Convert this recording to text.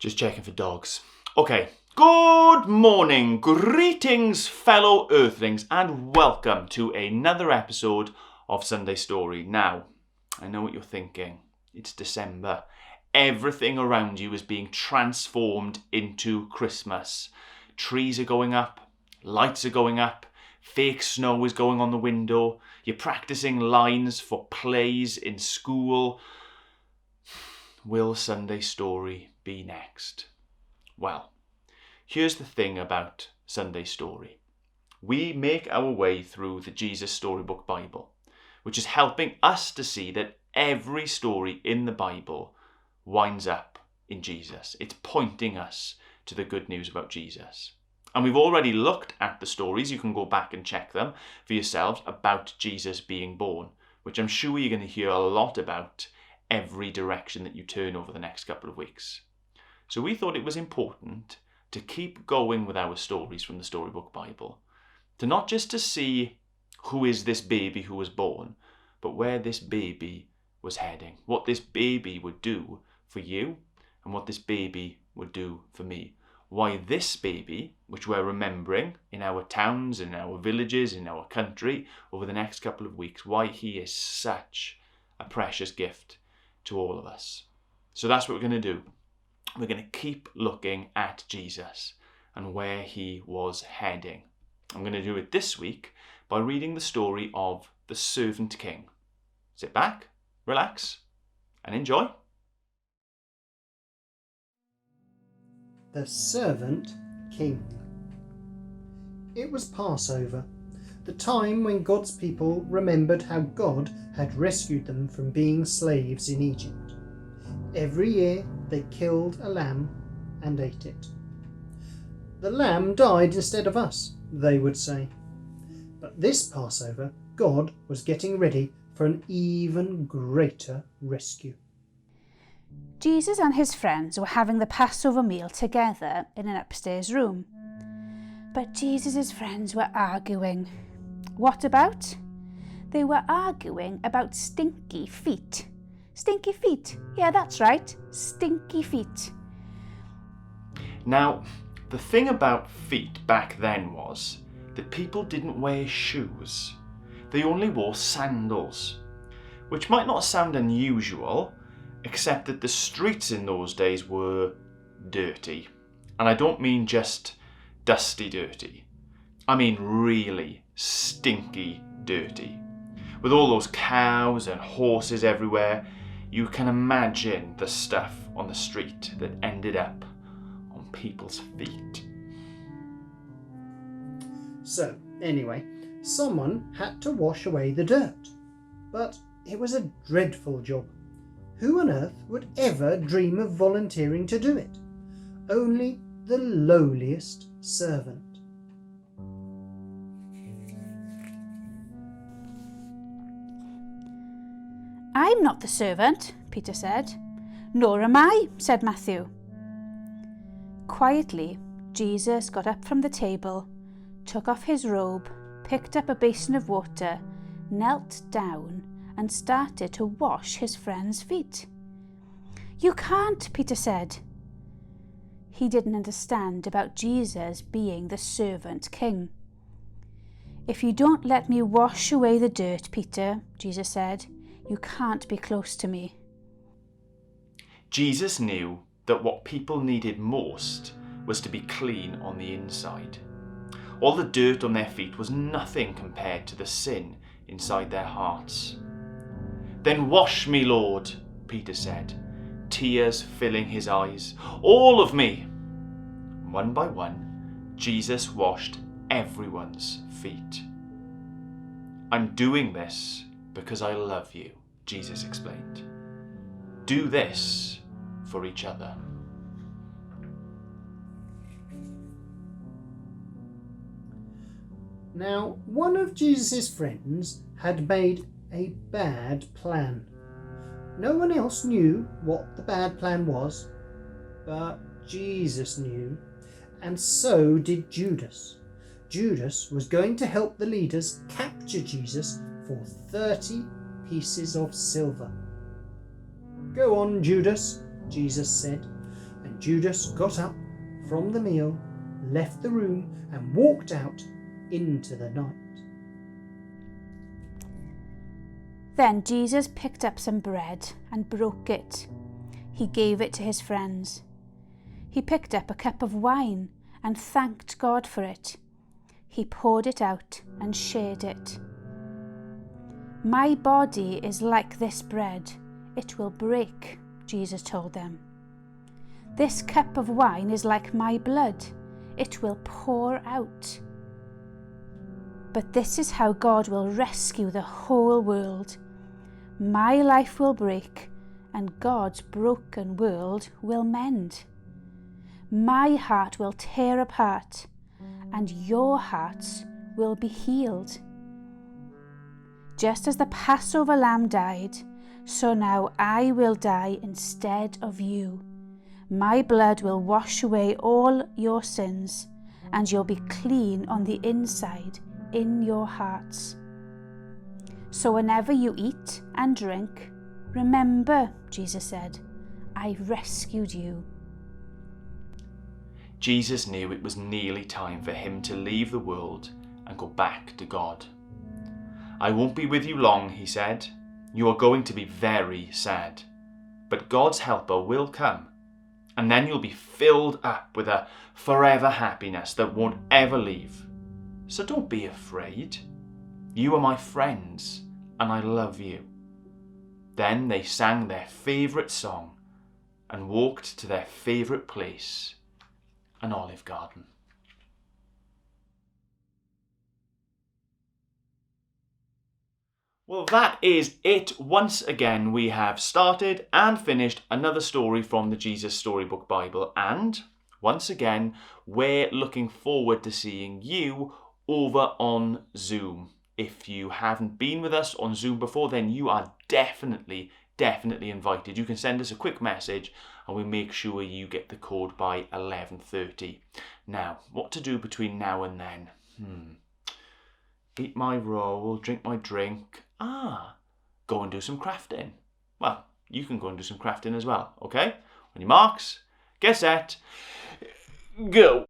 Just checking for dogs. Okay, good morning, greetings fellow earthlings, and welcome to another episode of Sunday Story. Now, I know what you're thinking. It's December. Everything around you is being transformed into Christmas. Trees are going up, lights are going up, fake snow is going on the window, you're practicing lines for plays in school. Will Sunday Story be next? Well, here's the thing about Sunday Story. We make our way through the Jesus Storybook Bible, which is helping us to see that every story in the Bible winds up in Jesus. It's pointing us to the good news about Jesus. And we've already looked at the stories, you can go back and check them for yourselves, about Jesus being born, which I'm sure you're going to hear a lot about every direction that you turn over the next couple of weeks. So we thought it was important to keep going with our stories from the Storybook Bible, to not just to see who is this baby who was born, but where this baby was heading, what this baby would do for you and what this baby would do for me. Why this baby, which we're remembering in our towns, in our villages, in our country over the next couple of weeks, why he is such a precious gift to all of us. So that's what we're going to do. We're going to keep looking at Jesus and where he was heading. I'm going to do it this week by reading the story of the Servant King. Sit back, relax, and enjoy. The Servant King. It was Passover, the time when God's people remembered how God had rescued them from being slaves in Egypt. Every year they killed a lamb and ate it. The lamb died instead of us, they would say. But this Passover, God was getting ready for an even greater rescue. Jesus and his friends were having the Passover meal together in an upstairs room. But Jesus' friends were arguing. What about? They were arguing about stinky feet. Stinky feet. Yeah, that's right. Stinky feet. Now, the thing about feet back then was that people didn't wear shoes. They only wore sandals, which might not sound unusual, except that the streets in those days were dirty. And I don't mean just dusty dirty. I mean really stinky dirty. With all those cows and horses everywhere, you can imagine the stuff on the street that ended up on people's feet. So, anyway, someone had to wash away the dirt. But it was a dreadful job. Who on earth would ever dream of volunteering to do it? Only the lowliest servant. I'm not the servant, Peter said. Nor am I, said Matthew. Quietly, Jesus got up from the table, took off his robe, picked up a basin of water, knelt down and started to wash his friend's feet. You can't, Peter said. He didn't understand about Jesus being the Servant King. If you don't let me wash away the dirt, Peter, Jesus said, you can't be close to me. Jesus knew that what people needed most was to be clean on the inside. All the dirt on their feet was nothing compared to the sin inside their hearts. Then wash me, Lord, Peter said, tears filling his eyes. All of me. One by one, Jesus washed everyone's feet. I'm doing this because I love you, Jesus explained. Do this for each other. Now, one of Jesus' friends had made a bad plan. No one else knew what the bad plan was, but Jesus knew, and so did Judas. Judas was going to help the leaders capture Jesus for 30 pieces of silver. Go on, Judas, Jesus said, and Then Judas got up from the meal, left the room, and walked out into the night. Then Jesus picked up some bread and broke it. He gave it to his friends. He picked up a cup of wine and thanked God for it. He poured it out and shared it. My body is like this bread. It will break, Jesus told them. This cup of wine is like my blood. It will pour out. But this is how God will rescue the whole world. My life will break, and God's broken world will mend. My heart will tear apart, and your hearts will be healed. Just as the Passover lamb died, so now I will die instead of you. My blood will wash away all your sins, and you'll be clean on the inside in your hearts. So whenever you eat and drink, remember, Jesus said, I rescued you. Jesus knew it was nearly time for him to leave the world and go back to God. I won't be with you long, he said. You are going to be very sad. But God's helper will come, and then you'll be filled up with a forever happiness that won't ever leave. So don't be afraid. You are my friends, and I love you. Then they sang their favourite song and walked to their favourite place, an olive garden. Well, that is it. Once again, we have started and finished another story from the Jesus Storybook Bible, and once again, we're looking forward to seeing you over on Zoom. If you haven't been with us on Zoom before, then you are definitely invited. You can send us a quick message and we'll make sure you get the code by 11:30. Now, what to do between now and then? Eat my roll, drink my drink. Go and do some crafting. Well, you can go and do some crafting as well, okay? On your marks, get set, go.